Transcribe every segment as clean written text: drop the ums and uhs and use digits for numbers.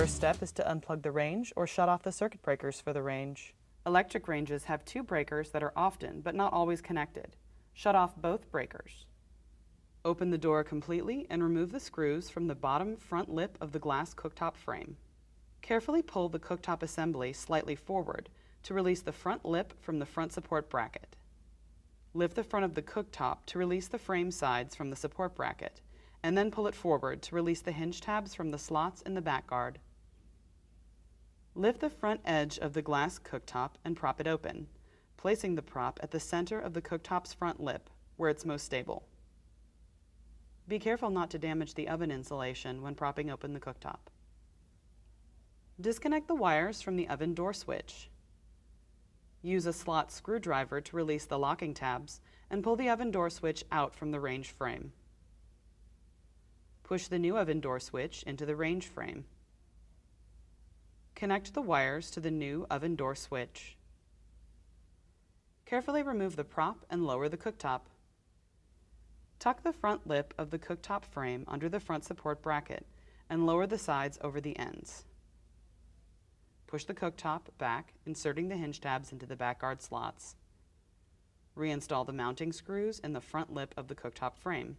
first step is to unplug the range or shut off the circuit breakers for the range. Electric ranges have two breakers that are often but not always connected. Shut off both breakers. Open the door completely and remove the screws from the bottom front lip of the glass cooktop frame. Carefully pull the cooktop assembly slightly forward to release the front lip from the front support bracket. Lift the front of the cooktop to release the frame sides from the support bracket, and then pull it forward to release the hinge tabs from the slots in the backguard. Lift the front edge of the glass cooktop and prop it open, placing the prop at the center of the cooktop's front lip, where it's most stable. Be careful not to damage the oven insulation when propping open the cooktop. Disconnect the wires from the oven door switch. Use a slot screwdriver to release the locking tabs and pull the oven door switch out from the range frame. Push the new oven door switch into the range frame. Connect the wires to the new oven door switch. Carefully remove the prop and lower the cooktop. Tuck the front lip of the cooktop frame under the front support bracket and lower the sides over the ends. Push the cooktop back, inserting the hinge tabs into the backguard slots. Reinstall the mounting screws in the front lip of the cooktop frame.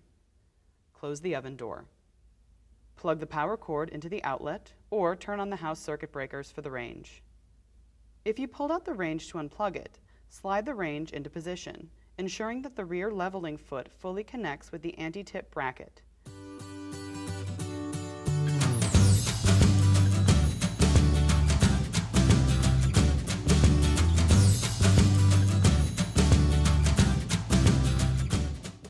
Close the oven door. Plug the power cord into the outlet or turn on the house circuit breakers for the range. If you pulled out the range to unplug it, slide the range into position, ensuring that the rear leveling foot fully connects with the anti-tip bracket.